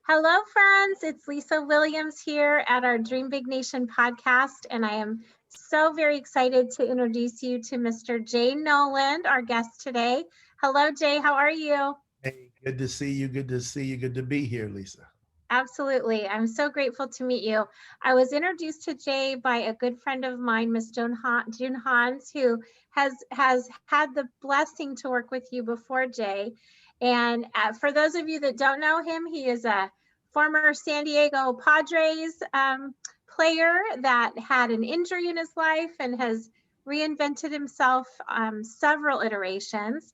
Hello, friends. It's Lisa Williams here at our Dream Big Nation podcast, and I am so very excited to introduce you to Mr. Jay Noland, our guest today. Hello, Jay. How are you? Hey, good to see you. Good to see you. Good to be here, Lisa. Absolutely. I'm so grateful to meet you. I was introduced to Jay by a good friend of mine, Miss June Hans, who has had the blessing to work with you before, Jay. And for those of you that don't know him, he is a former San Diego Padres player that had an injury in his life and has reinvented himself several iterations,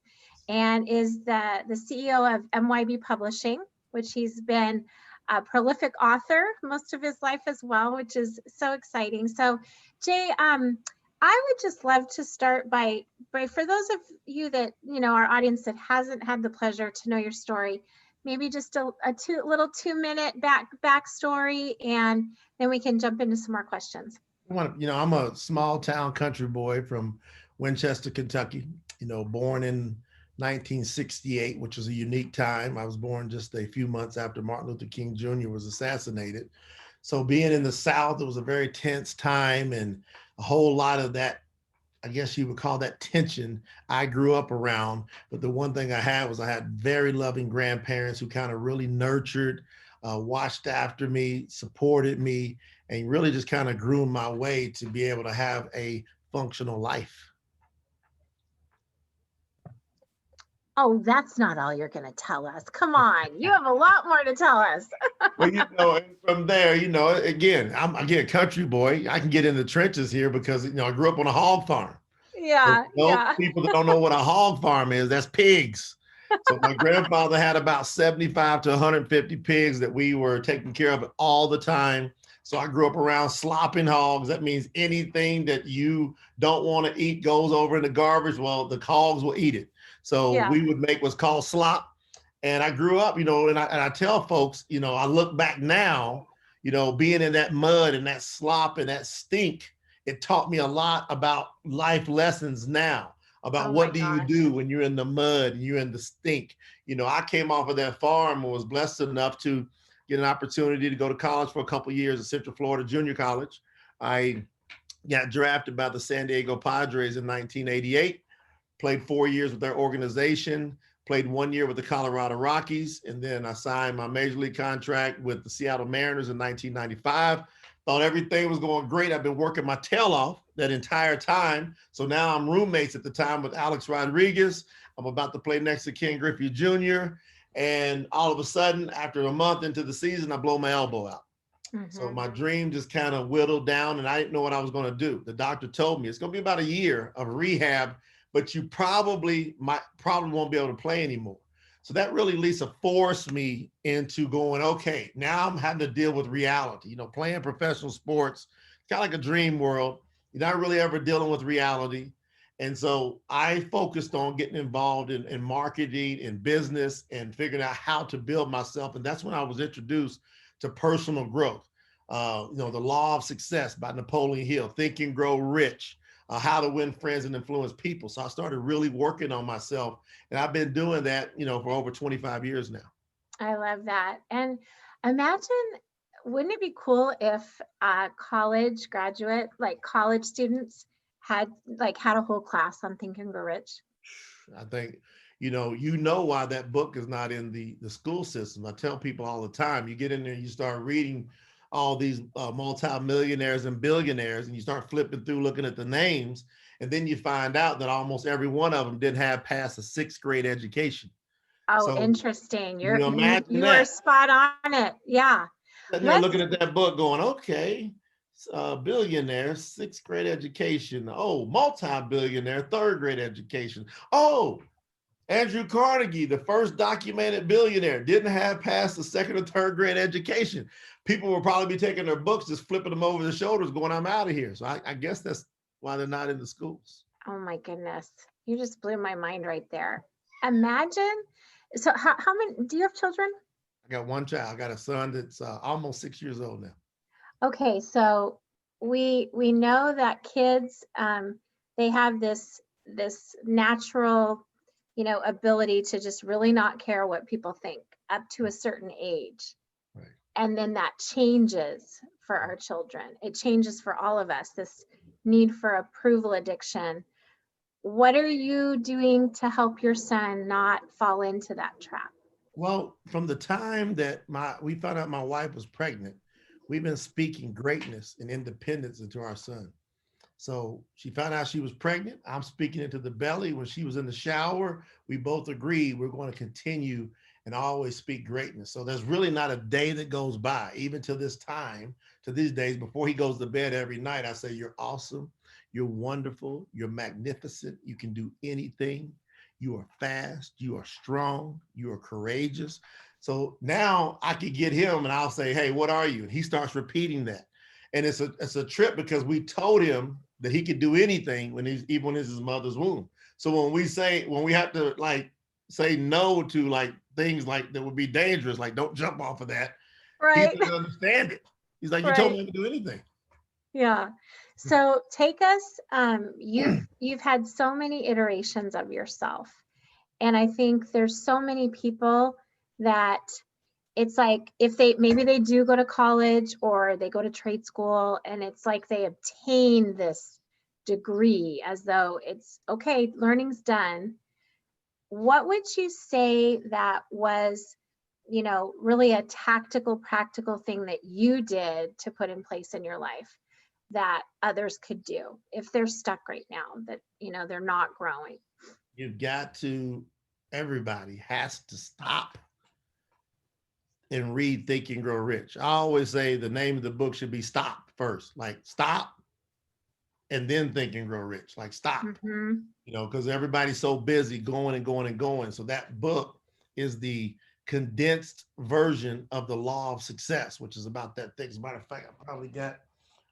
and is the CEO of MYB Publishing, which he's been a prolific author most of his life as well, which is so exciting. So, Jay, I would just love to start by for those of you that, our audience that hasn't had the pleasure to know your story, maybe just a little 2-minute backstory, and then we can jump into some more questions. I'm a small town country boy from Winchester, Kentucky, born in 1968, which was a unique time. I was born just a few months after Martin Luther King Jr. was assassinated. So being in the South, it was a very tense time, and a whole lot of that, I guess you would call that tension, I grew up around. But the one thing I had very loving grandparents who kind of really nurtured, watched after me, supported me, and really just kind of groomed my way to be able to have a functional life. Oh, that's not all you're going to tell us. Come on. You have a lot more to tell us. Well, and from there, again, I'm a country boy. I can get in the trenches here because, I grew up on a hog farm. So Yeah, those yeah. people that don't know what a hog farm is, that's pigs. So my grandfather had about 75 to 150 pigs that we were taking care of all the time. So I grew up around slopping hogs. That means anything that you don't want to eat goes over in the garbage. Well, the hogs will eat it. So Yeah. we would make what's called slop. And I grew up, and I tell folks, I look back now, being in that mud and that slop and that stink, it taught me a lot about life lessons now, about Oh my what do you gosh. do when you're in the mud and you're in the stink. I came off of that farm and was blessed enough to get an opportunity to go to college for a couple of years at Central Florida Junior College. I got drafted by the San Diego Padres in 1988, played 4 years with their organization, played 1 year with the Colorado Rockies, and then I signed my major league contract with the Seattle Mariners in 1995. Thought everything was going great. I've been working my tail off that entire time. So now I'm roommates at the time with Alex Rodriguez. I'm about to play next to Ken Griffey Jr. And all of a sudden, after a month into the season, I blow my elbow out. So my dream just kind of whittled down, and I didn't know what I was going to do. The doctor told me it's going to be about a year of rehab, but you probably won't be able to play anymore. So that really, Lisa, forced me into going, okay, now I'm having to deal with reality. Playing professional sports, kind of like a dream world. You're not really ever dealing with reality. And so I focused on getting involved in marketing and business and figuring out how to build myself. And that's when I was introduced to personal growth. The Law of Success by Napoleon Hill, Think and Grow Rich, how to win friends and influence people. So I started really working on myself, and I've been doing that, for over 25 years now. I love that. And imagine, wouldn't it be cool if college students had a whole class on Think and Grow Rich? I think, why that book is not in the school system. I tell people all the time, you get in there, you start reading all these multimillionaires and billionaires, and you start flipping through, looking at the names, and then you find out that almost every one of them didn't have past a 6th grade education. Oh, So interesting. imagine You are that. spot on it. Yeah. Sitting there Let's looking at that book going, okay, billionaire, 6th grade education. Oh, multi-billionaire, 3rd grade education. Oh, Andrew Carnegie, the first documented billionaire, didn't have past the 2nd or 3rd grade education. People will probably be taking their books, just flipping them over their shoulders, going, I'm out of here. So I guess that's why they're not in the schools. Oh my goodness. You just blew my mind right there. Imagine. So how many, do you have children? I got one child. I got a son that's almost 6 years old now. Okay, so we know that kids they have this natural ability to just really not care what people think up to a certain age. Right. And then that changes for our children. It changes for all of us, this need for approval addiction. What are you doing to help your son not fall into that trap? Well, from the time that we found out my wife was pregnant, we've been speaking greatness and independence into our son. So she found out she was pregnant. I'm speaking into the belly. When she was in the shower, we both agreed we're going to continue and always speak greatness. So there's really not a day that goes by, even to this time, to these days, before he goes to bed every night, I say, you're awesome. You're wonderful. You're magnificent. You can do anything. You are fast. You are strong. You are courageous. So now I could get him and I'll say, hey, what are you? And he starts repeating that. And it's a trip because we told him that he could do anything when he's even in his mother's womb. So when we have to like say no to like things like that would be dangerous, like don't jump off of that, he Right. doesn't understand it. He's like, you told Right. me I could do anything. Yeah. So take us, you've had so many iterations of yourself. And I think there's so many people that it's like if maybe they do go to college or they go to trade school and it's like they obtain this degree as though it's okay, learning's done. What would you say that was, really a tactical, practical thing that you did to put in place in your life that others could do if they're stuck right now, that, they're not growing? You've got to, everybody has to stop and read Think and Grow Rich. I always say the name of the book should be Stop first, like stop and then Think and Grow Rich, like stop, because everybody's so busy going and going and going. So that book is the condensed version of the Law of Success, which is about that thick. As a matter of fact, I probably got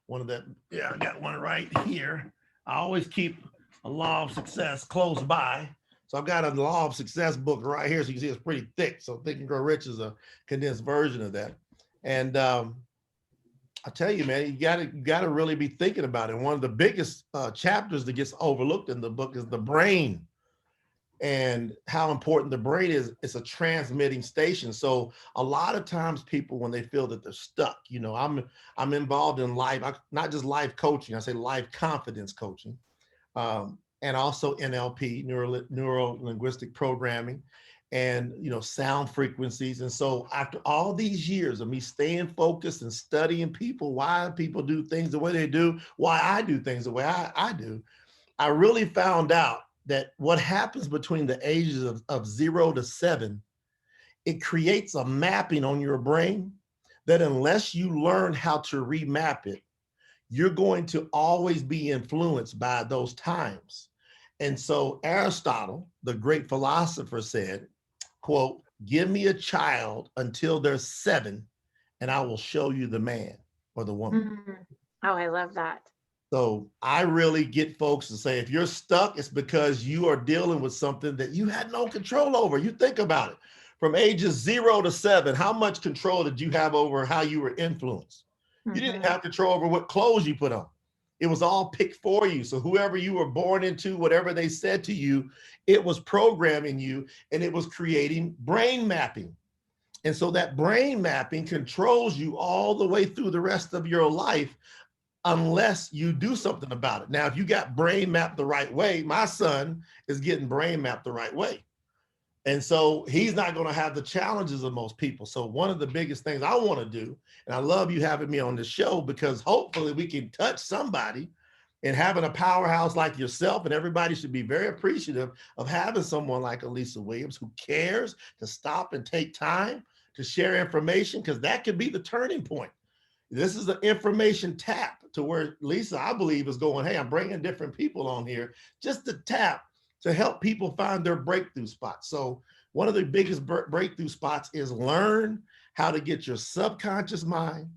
one of that. Yeah, I got one right here. I always keep a Law of Success close by. So I've got a Law of Success book right here. So you can see it's pretty thick. So Think and Grow Rich is a condensed version of that. And I tell you, man, you gotta really be thinking about it. One of the biggest chapters that gets overlooked in the book is the brain and how important the brain is. It's a transmitting station. So a lot of times people, when they feel that they're stuck, I'm involved in life, not just life coaching, I say life confidence coaching, and also NLP, neuro linguistic programming, and sound frequencies. And so after all these years of me staying focused and studying people, why people do things the way they do, why I do things the way I do, I really found out that what happens between the ages of 0 to 7, it creates a mapping on your brain that unless you learn how to remap it, you're going to always be influenced by those times. And so Aristotle, the great philosopher, said, quote, give me a child until they're 7 and I will show you the man or the woman. Oh, I love that. So I really get folks to say, if you're stuck, it's because you are dealing with something that you had no control over. You think about it. From ages 0 to 7, how much control did you have over how you were influenced? You didn't have control over what clothes you put on. It was all picked for you. So whoever you were born into, whatever they said to you, it was programming you and it was creating brain mapping. And so that brain mapping controls you all the way through the rest of your life unless you do something about it. Now, if you got brain mapped the right way, my son is getting brain mapped the right way. And so he's not going to have the challenges of most people. So one of the biggest things I want to do, and I love you having me on this show, because hopefully we can touch somebody, and having a powerhouse like yourself, and everybody should be very appreciative of having someone like Elisa Williams who cares to stop and take time to share information, because that could be the turning point. This is an information tap to where Lisa, I believe, is going, hey, I'm bringing different people on here just to tap to help people find their breakthrough spots. So one of the biggest breakthrough spots is learn how to get your subconscious mind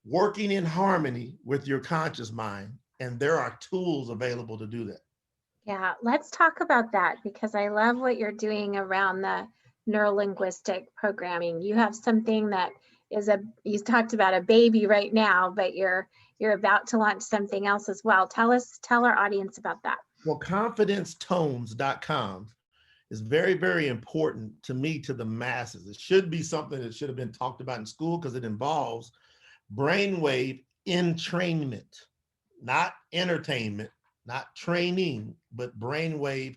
working in harmony with your conscious mind. And there are tools available to do that. Yeah, let's talk about that, because I love what you're doing around the neurolinguistic programming. You have something that is you talked about a baby right now, but you're about to launch something else as well. Tell our audience about that. Well, confidencetones.com is very, very important to me, to the masses. It should be something that should have been talked about in school because it involves brainwave entrainment, not entertainment, not training, but brainwave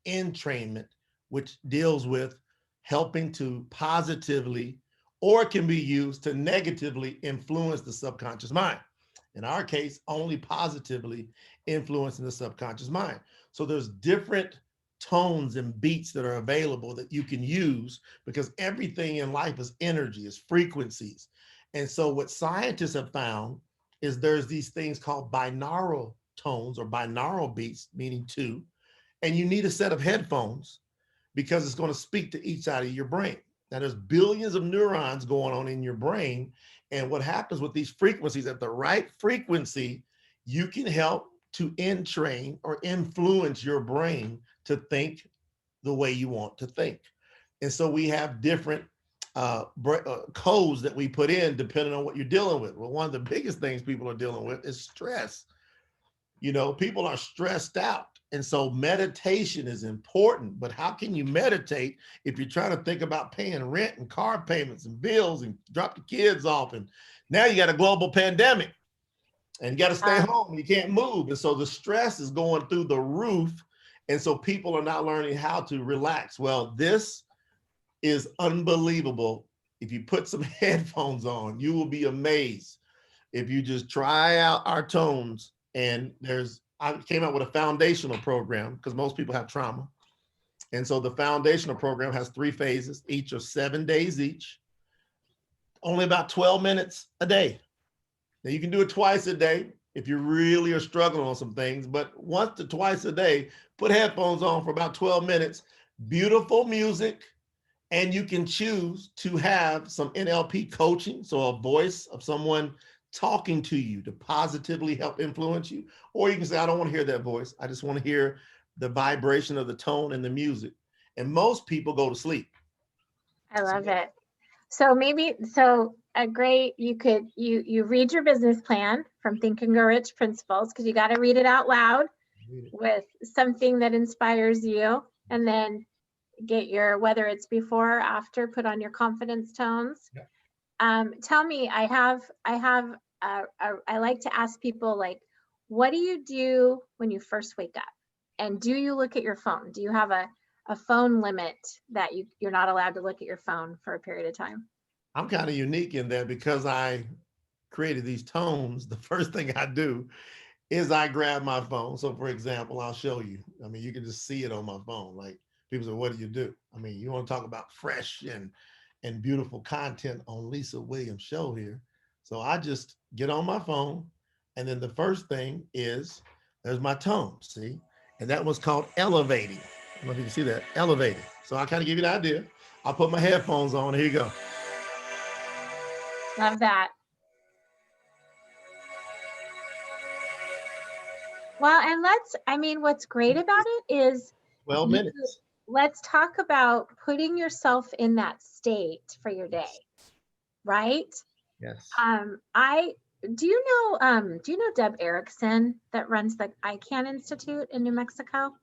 entrainment, which deals with helping to positively, or can be used to negatively influence the subconscious mind. In our case, only positively influencing the subconscious mind. So there's different tones and beats that are available that you can use, because everything in life is energy, is frequencies. And so what scientists have found is there's these things called binaural tones or binaural beats, meaning two, and you need a set of headphones because it's going to speak to each side of your brain. Now, there's billions of neurons going on in your brain. And what happens with these frequencies, at the right frequency, you can help to entrain or influence your brain to think the way you want to think. And so we have different codes that we put in depending on what you're dealing with. Well, one of the biggest things people are dealing with is stress. People are stressed out. And so meditation is important, but how can you meditate if you're trying to think about paying rent and car payments and bills and drop the kids off? And now you got a global pandemic and you got to stay home. You can't move. And so the stress is going through the roof. And so people are not learning how to relax. Well, this is unbelievable. If you put some headphones on, you will be amazed. If you just try out our tones, and I came out with a foundational program because most people have trauma. And so the foundational program has 3 phases, each of 7 days each, only about 12 minutes a day. Now you can do it twice a day if you really are struggling on some things, but once to twice a day, put headphones on for about 12 minutes, beautiful music, and you can choose to have some NLP coaching, so a voice of someone talking to you to positively help influence you. Or you can say, I don't want to hear that voice. I just want to hear the vibration of the tone and the music. And most people go to sleep. I love it. So a great, you read your business plan from Think and Grow Rich Principles, because you got to read it out loud with something that inspires you, and then get your, whether it's before or after, put on your confidence tones. Yeah. Tell me, I like to ask people, like, what do you do when you first wake up? And do you look at your phone? Do you have a phone limit that you're not allowed to look at your phone for a period of time? I'm kind of unique in that because I created these tones. The first thing I do is I grab my phone. So for example, I'll show you. I mean, you can just see it on my phone. Like, people say, what do you do? I mean, you want to talk about fresh and beautiful content on Lisa Williams' show here. So I just get on my phone, and then the first thing is, there's my tone, see? And that was called elevating. I don't know if you can see that, elevating. So I kind of give you the idea. I'll put my headphones on, here you go. Love that. Well, and what's great about it is 12 minutes. Let's talk about putting yourself in that state for your day, right? Yes. Do you know Deb Erickson that runs the ICANN Institute in New Mexico?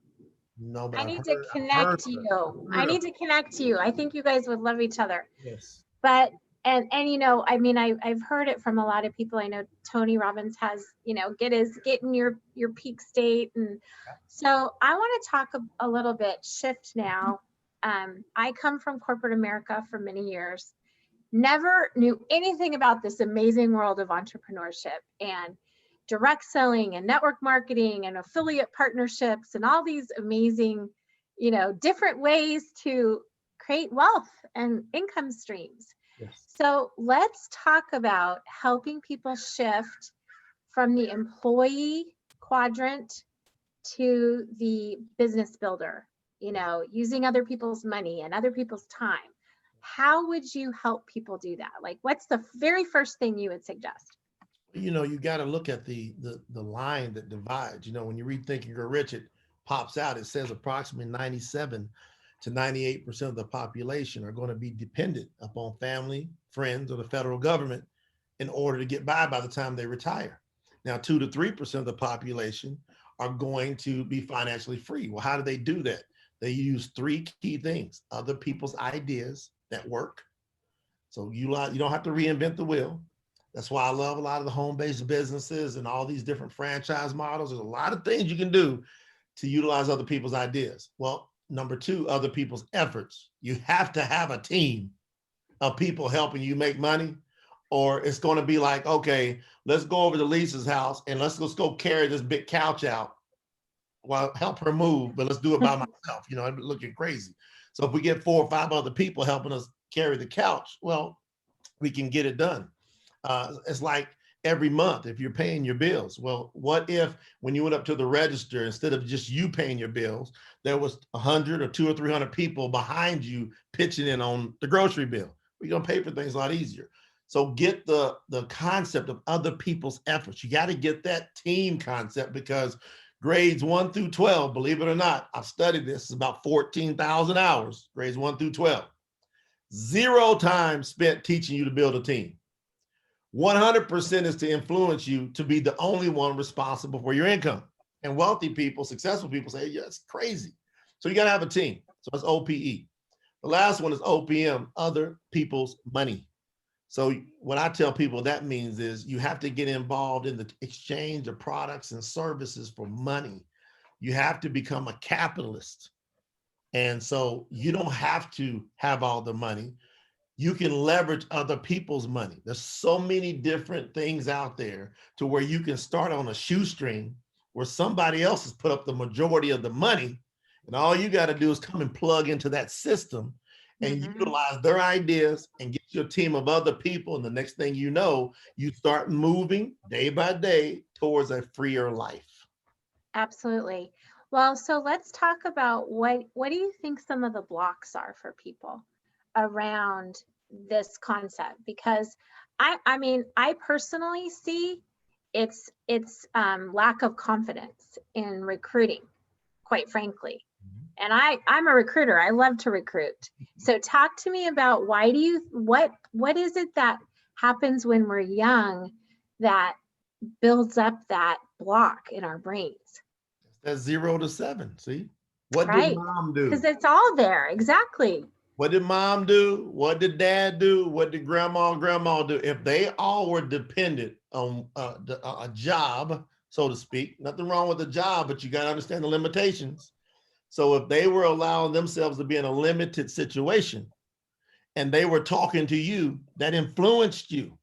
No, but I need to connect you. I need to connect you. I think you guys would love each other. Yes. But and I've heard it from a lot of people. I know Tony Robbins has, get in your peak state. And so I want to talk a little bit, shift now. I come from corporate America for many years, never knew anything about this amazing world of entrepreneurship and direct selling and network marketing and affiliate partnerships and all these amazing, different ways to create wealth and income streams. Yes. So let's talk about helping people shift from the employee quadrant to the business builder, using other people's money and other people's time. How would you help people do that? Like, what's the very first thing you would suggest? You got to look at the line that divides. When you read Think and Grow Rich, it pops out. It says approximately 97 to 98% of the population are going to be dependent upon family, friends, or the federal government in order to get by the time they retire. Now, 2 to 3% of the population are going to be financially free. Well, how do they do that? They use three key things: other people's ideas that work. So you don't have to reinvent the wheel. That's why I love a lot of the home-based businesses and all these different franchise models. There's a lot of things you can do to utilize other people's ideas. Well, number two, other people's efforts. You have to have a team of people helping you make money, or it's going to be like, okay, let's go over to Lisa's house and let's go carry this big couch out. Well, help her move, but let's do it by myself. I'm looking crazy. So if we get 4 or 5 other people helping us carry the couch, well, we can get it done. It's like every month, if you're paying your bills, well, what if when you went up to the register, instead of just you paying your bills, there was 100 or 200 or 300 people behind you pitching in on the grocery bill? We're going to pay for things a lot easier. So get the concept of other people's efforts. You got to get that team concept, because grades 1 through 12, believe it or not, I've studied this, it's about 14,000 hours, grades 1 through 12. 0 time spent teaching you to build a team. 100% is to influence you to be the only one responsible for your income. And wealthy people, successful people say, yeah, it's crazy. So you got to have a team. So it's OPE. The last one is OPM, other people's money. So what I tell people that means is you have to get involved in the exchange of products and services for money. You have to become a capitalist. And so you don't have to have all the money. You can leverage other people's money. There's so many different things out there to where you can start on a shoestring where somebody else has put up the majority of the money, and all you got to do is come and plug into that system and utilize their ideas and get your team of other people. And the next thing you know, you start moving day by day towards a freer life. Absolutely. Well, so let's talk about what do you think some of the blocks are for people around this concept? Because I mean, I personally see it's lack of confidence in recruiting, quite frankly. And I'm a recruiter. I love to recruit. So talk to me about what is it that happens when we're young that builds up that block in our brains? That's 0 to 7. See, what did Right. mom do? Because it's all there. Exactly. What did mom do? What did dad do? What did grandma and grandma do? If they all were dependent on a job, so to speak, nothing wrong with a job, but you got to understand the limitations. So if they were allowing themselves to be in a limited situation and they were talking to you, that influenced you.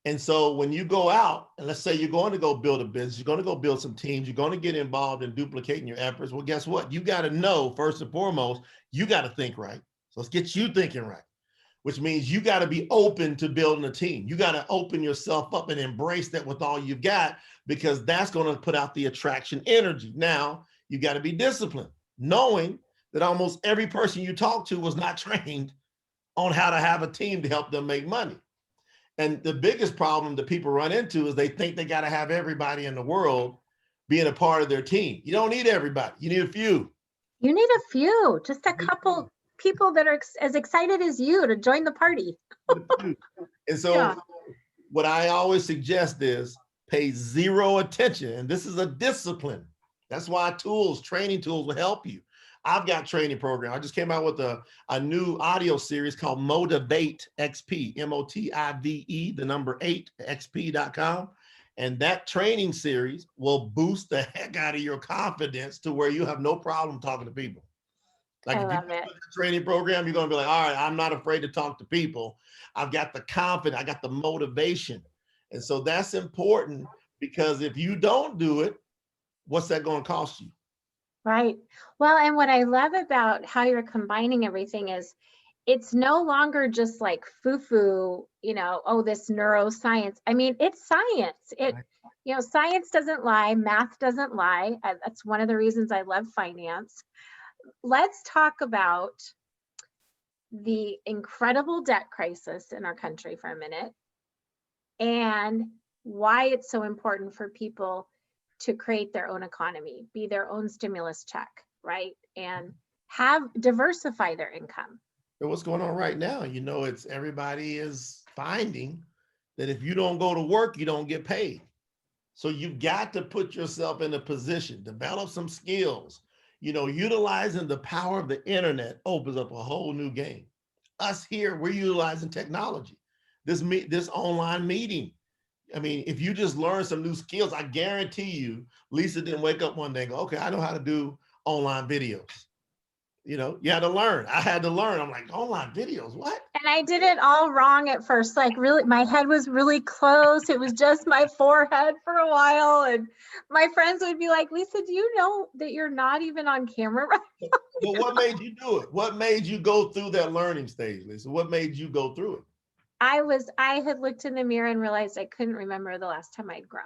And so when you go out, and let's say you're going to go build a business, you're going to go build some teams, you're going to get involved in duplicating your efforts. Well, guess what? You got to know, first and foremost, you got to think right. So let's get you thinking right, which means you got to be open to building a team. You got to open yourself up and embrace that with all you've got, because that's going to put out the attraction energy. Now, you got to be disciplined, knowing that almost every person you talk to was not trained on how to have a team to help them make money. And the biggest problem that people run into is they think they got to have everybody in the world being a part of their team. You don't need everybody. You need a few. You need a few, just a couple people that are as excited as you to join the party. And so what I always suggest is pay 0 attention. And this is a discipline. That's why training tools will help you. I've got training program. I just came out with a new audio series called Motivate XP, MOTIVE, the number 8, XP.com. And that training series will boost the heck out of your confidence to where you have no problem talking to people. Like if you do the training program, you're going to be like, all right, I'm not afraid to talk to people. I've got the confidence, I got the motivation. And so that's important, because if you don't do it, what's that going to cost you? Right. Well, and what I love about how you're combining everything is it's no longer just like foo-foo, oh, this neuroscience. I mean, it's science. Science doesn't lie, math doesn't lie. That's one of the reasons I love finance. Let's talk about the incredible debt crisis in our country for a minute, and why it's so important for people to create their own economy, be their own stimulus check, right? And diversify their income. What's going on right now? It's everybody is finding that if you don't go to work, you don't get paid. So you've got to put yourself in a position, develop some skills. You know, utilizing the power of the internet opens up a whole new game. Us here, we're utilizing technology. This online meeting. I mean, if you just learn some new skills, I guarantee you, Lisa didn't wake up one day and go, okay, I know how to do online videos. You know, you had to learn. I had to learn. I'm like, online videos, what? And I did it all wrong at first. Like really, my head was really close. It was just my forehead for a while. And my friends would be like, Lisa, do you know that you're not even on camera right now? But what made you do it? What made you go through that learning stage, Lisa? What made you go through it? I had looked in the mirror and realized I couldn't remember the last time I'd grown.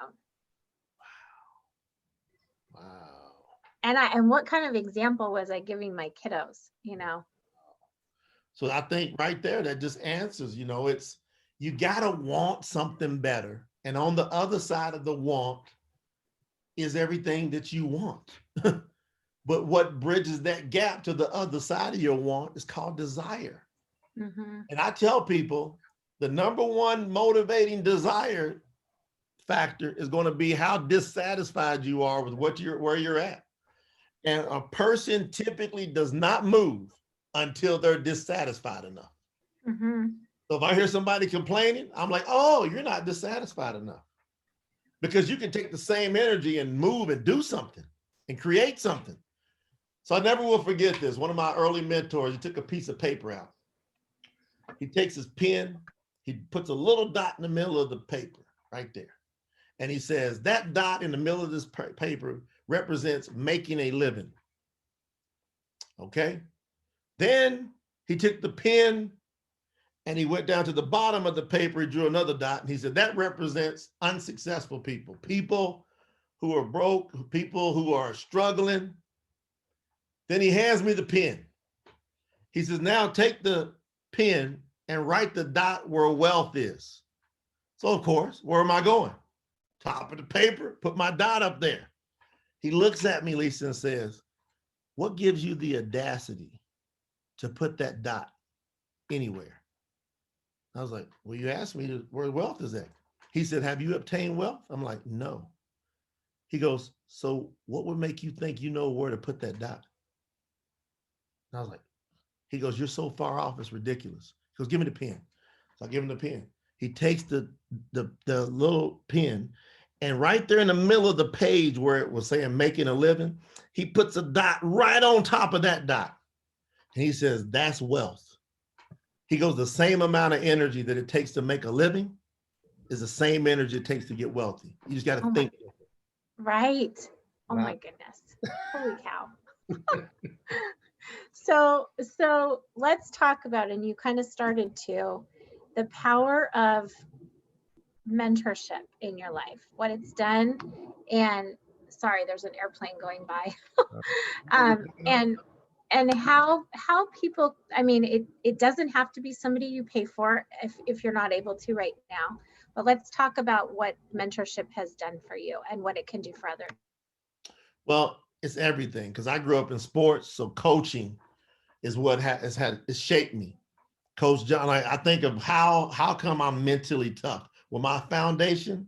Wow. And what kind of example was I giving my kiddos, you know? So I think right there, that just answers, you know, it's, you gotta want something better. And on the other side of the want is everything that you want. But what bridges that gap to the other side of your want is called desire. Mm-hmm. And I tell people the number one motivating desire factor is going to be how dissatisfied you are with where you're at. And a person typically does not move until they're dissatisfied enough. Mm-hmm. So if I hear somebody complaining, I'm like, oh, you're not dissatisfied enough. Because you can take the same energy and move and do something and create something. So I never will forget this. One of my early mentors, he took a piece of paper out. He takes his pen, he puts a little dot in the middle of the paper right there. And he says, that dot in the middle of this paper represents making a living. Okay. Then he took the pen and he went down to the bottom of the paper, he drew another dot, and he said, that represents unsuccessful people, people who are broke, people who are struggling. Then he hands me the pen. He says, now take the pen and write the dot where wealth is. So of course, where am I going? Top of the paper, put my dot up there. He looks at me, Lisa, and says, what gives you the audacity to put that dot anywhere? I was like, well, you asked me where wealth is at. He said, have you obtained wealth? I'm like, no. He goes, so what would make you think you know where to put that dot? And I was like, he goes, you're so far off, it's ridiculous. He goes, give me the pen. So I give him the pen. He takes the little pen, and right there in the middle of the page where it was saying making a living, he puts a dot right on top of that dot. And he says, that's wealth. He goes, the same amount of energy that it takes to make a living is the same energy it takes to get wealthy. You just got to think. Right. Oh my goodness. Holy cow. So let's talk about, and you kind of started to, the power of mentorship in your life, what it's done. And sorry, there's an airplane going by. And how people, I mean, it doesn't have to be somebody you pay for if you're not able to right now, but let's talk about what mentorship has done for you and what it can do for others. Well, it's everything, because I grew up in sports, so coaching is what has shaped me. Coach John, I think of how come I'm mentally tough. Well, my foundation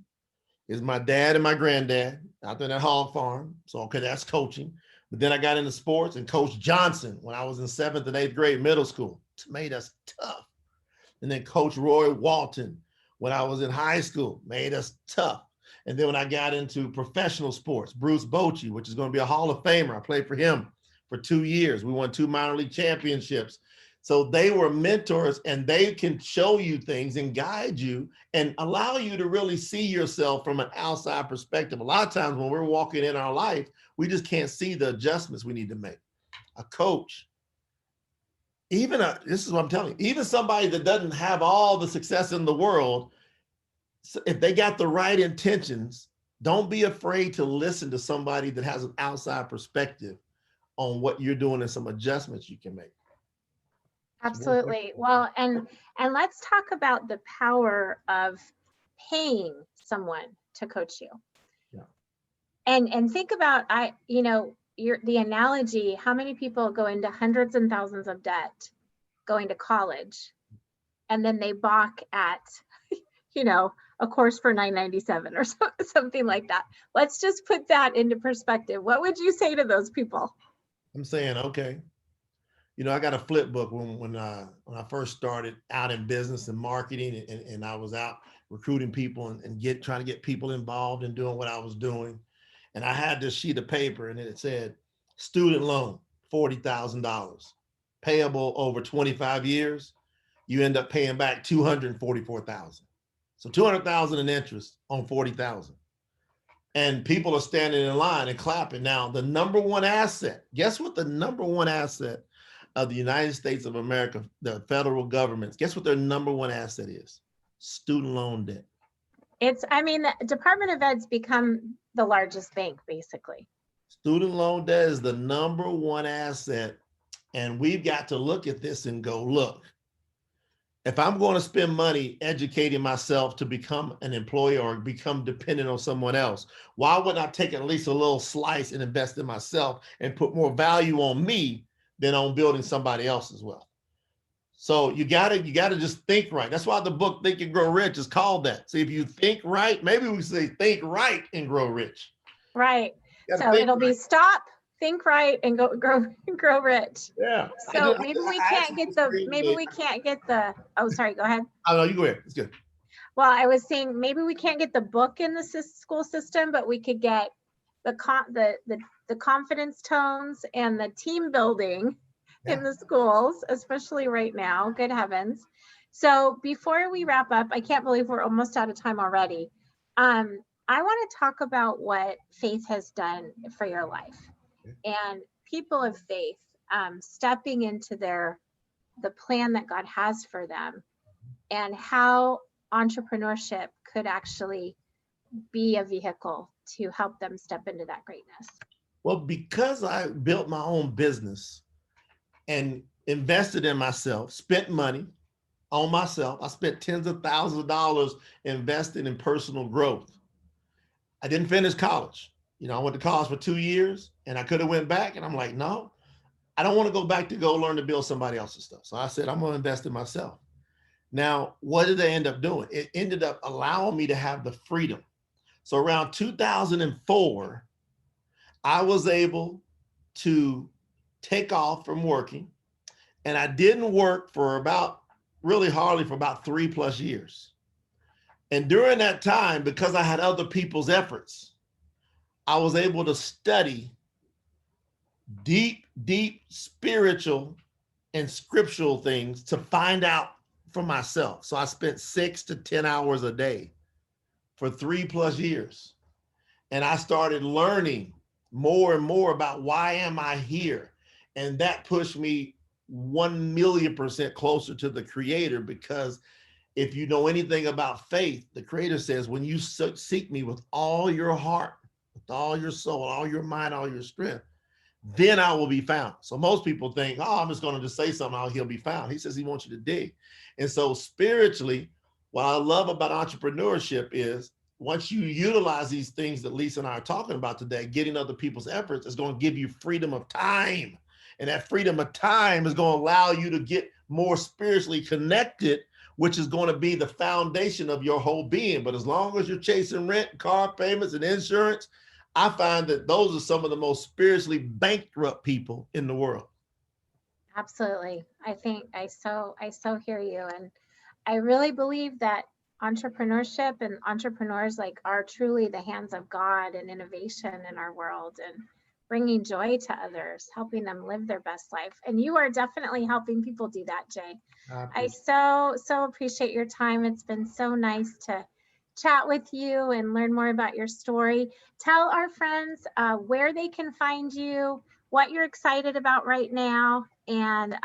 is my dad and my granddad out there at Hog Farm. So, okay, that's coaching. But then I got into sports, and Coach Johnson, when I was in 7th and 8th grade middle school, made us tough. And then Coach Roy Walton, when I was in high school, made us tough. And then when I got into professional sports, Bruce Bochy, which is going to be a Hall of Famer, I played for him for 2 years. We won 2 minor league championships. So they were mentors, and they can show you things and guide you and allow you to really see yourself from an outside perspective. A lot of times when we're walking in our life, we just can't see the adjustments we need to make. A coach, this is what I'm telling you, even somebody that doesn't have all the success in the world, if they got the right intentions, don't be afraid to listen to somebody that has an outside perspective on what you're doing and some adjustments you can make. Absolutely. Well, and let's talk about the power of paying someone to coach you. Yeah. And think about, the analogy, how many people go into hundreds and thousands of debt going to college, and then they balk at, a course for $9.97 or something like that. Let's just put that into perspective. What would you say to those people? I'm saying, okay, I got a flip book when I first started out in business and marketing, and I was out recruiting people and trying to get people involved in doing what I was doing. And I had this sheet of paper and it said, student loan, $40,000, payable over 25 years. You end up paying back 244,000. So 200,000 in interest on 40,000. And people are standing in line and clapping. Now, the number one asset, guess what the number one asset of the United States of America, the federal government, guess what their number one asset is? Student loan debt. The Department of Ed's become the largest bank, basically. Student loan debt is the number one asset. And we've got to look at this and go, look, if I'm going to spend money educating myself to become an employee or become dependent on someone else, why wouldn't I take at least a little slice and invest in myself and put more value on me than on building somebody else's wealth? So you gotta just think right. That's why the book Think and Grow Rich is called that. So if you think right, maybe we say think right and grow rich. Right. So it'll be stop, think right, and grow rich. Yeah. So maybe we can't get the. Oh, sorry. Go ahead. Oh no, you go ahead. It's good. Well, I was saying maybe we can't get the book in the school system, but we could get the confidence tones and the team building in the schools, especially right now. Good heavens. So before we wrap up, I can't believe we're almost out of time already. I want to talk about what faith has done for your life and people of faith stepping into the plan that God has for them, and how entrepreneurship could actually be a vehicle to help them step into that greatness. Well, because I built my own business and invested in myself, spent money on myself. I spent tens of thousands of dollars investing in personal growth. I didn't finish college. I went to college for 2 years and I could have went back, and I'm like, no, I don't want to go back to go learn to build somebody else's stuff. So I said, I'm going to invest in myself. Now, what did they end up doing? It ended up allowing me to have the freedom. So around 2004, I was able to take off from working, and I didn't work for about 3+ years. And during that time, because I had other people's efforts, I was able to study deep spiritual and scriptural things to find out for myself. So I spent 6 to 10 hours a day for 3+ years. And I started learning more and more about why am I here? And that pushed me 1,000,000% closer to the Creator, because if you know anything about faith, the Creator says, when you seek me with all your heart, with all your soul, all your mind, all your strength, then I will be found. So most people think, oh, I'm just going to just say something, he'll be found. He says he wants you to dig. And so spiritually, what I love about entrepreneurship is once you utilize these things that Lisa and I are talking about today, getting other people's efforts is going to give you freedom of time. And that freedom of time is going to allow you to get more spiritually connected, which is going to be the foundation of your whole being. But as long as you're chasing rent, car payments, and insurance, I find that those are some of the most spiritually bankrupt people in the world. Absolutely. I think I so hear you. And I really believe that entrepreneurship and entrepreneurs are truly the hands of God and innovation in our world, and bringing joy to others, helping them live their best life. And you are definitely helping people do that, Jay. I so appreciate your time. It's been so nice to chat with you and learn more about your story. Tell our friends where they can find you, what you're excited about right now, and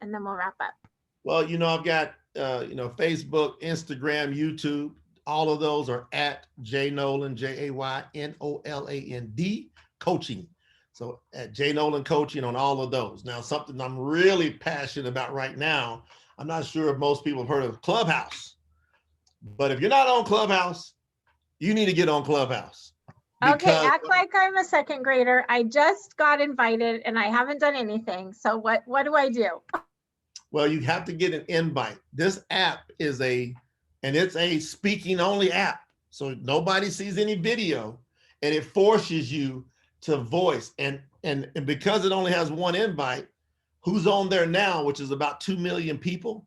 then we'll wrap up. Well, I've got Facebook, Instagram, YouTube. All of those are at Jay Noland, JAYNOLAND coaching. So at Jay Noland coaching on all of those. Now, something I'm really passionate about right now, I'm not sure if most people have heard of Clubhouse, but if you're not on Clubhouse, you need to get on Clubhouse. Okay, act like I'm a second grader. I just got invited and I haven't done anything. So what do I do? Well, you have to get an invite. This app it's a speaking only app. So nobody sees any video, and it forces you to voice. And because it only has one invite, who's on there now, which is about 2 million people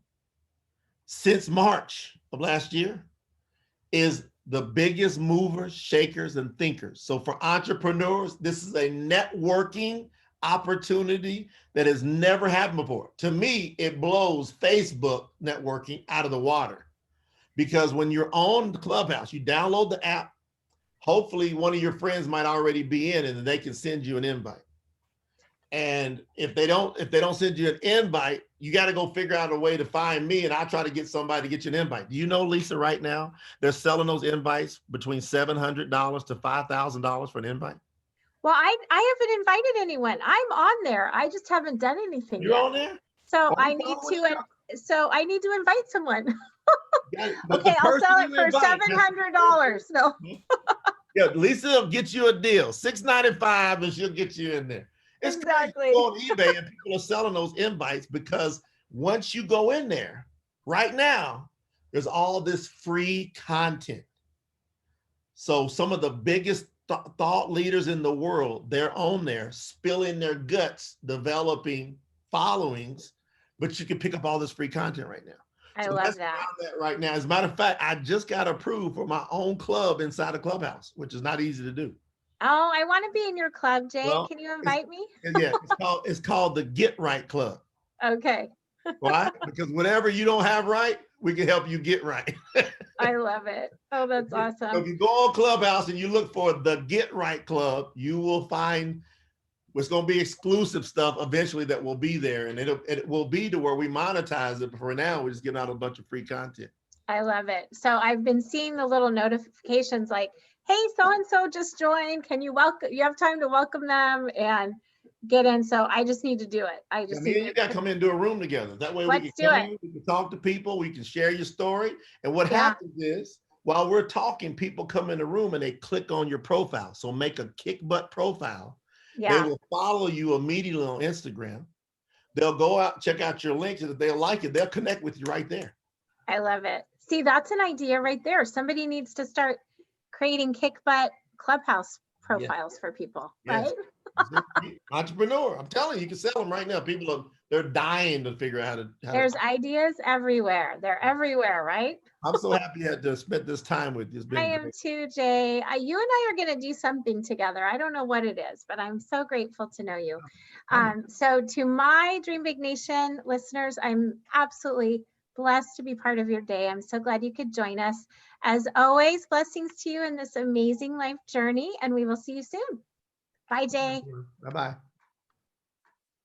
since March of last year, is the biggest movers, shakers, and thinkers. So for entrepreneurs, this is a networking opportunity that has never happened before. To me, it blows Facebook networking out of the water, because when you're on the Clubhouse, you download the app. Hopefully one of your friends might already be in, and they can send you an invite. And if they don't send you an invite, you got to go figure out a way to find me, and I'll try to get somebody to get you an invite. Do you know, Lisa, right now they're selling those invites between $700 to $5,000 for an invite? Well, I haven't invited anyone. I'm on there. I just haven't done anything You're yet. on there? So Oh, I need to invite someone. Okay, I'll sell it for $700. No. Yeah, Lisa will get you a deal, $695, and she'll get you in there. It's Exactly. crazy. You go on eBay and people are selling those invites, because once you go in there, right now, there's all this free content. So some of the biggest thought leaders in the world, they're on there spilling their guts, developing followings, but you can pick up all this free content right now. I So love that. right now. As a matter of fact, I just got approved for my own club inside a Clubhouse, which is not easy to do. Oh, I want to be in your club, Jay. Well, can you invite me? Yeah, it's called the Get Right Club. Okay. Why? Because whatever you don't have right, we can help you get right. I love it. Oh, that's awesome. So if you go on Clubhouse and you look for the Get Right Club, you will find what's going to be exclusive stuff eventually that will be there, and it will be to where we monetize it. But for now, we're just giving out a bunch of free content. I love it. So I've been seeing the little notifications like, hey, so-and-so just joined. Can you have time to welcome them and get in? So I just need to do it. You got to come in and do a room together. That way we can talk to people. We can share your story. And what happens is, while we're talking, people come in the room and they click on your profile. So make a kick butt profile. Yeah. They will follow you immediately on Instagram. They'll go out, check out your links, and if they like it, they'll connect with you right there. I love it. See, that's an idea right there. Somebody needs to start creating kick butt Clubhouse profiles for people, right? Entrepreneur, I'm telling you, you can sell them right now. People they're dying to figure out how to. There's ideas everywhere. They're everywhere, right? I'm so happy to spend this time with you. I am too, Jay. You and I are going to do something together. I don't know what it is, but I'm so grateful to know you. So to my Dream Big Nation listeners, I'm absolutely blessed to be part of your day. I'm so glad you could join us. As always, blessings to you in this amazing life journey, and we will see you soon. Bye, Jay. Bye-bye.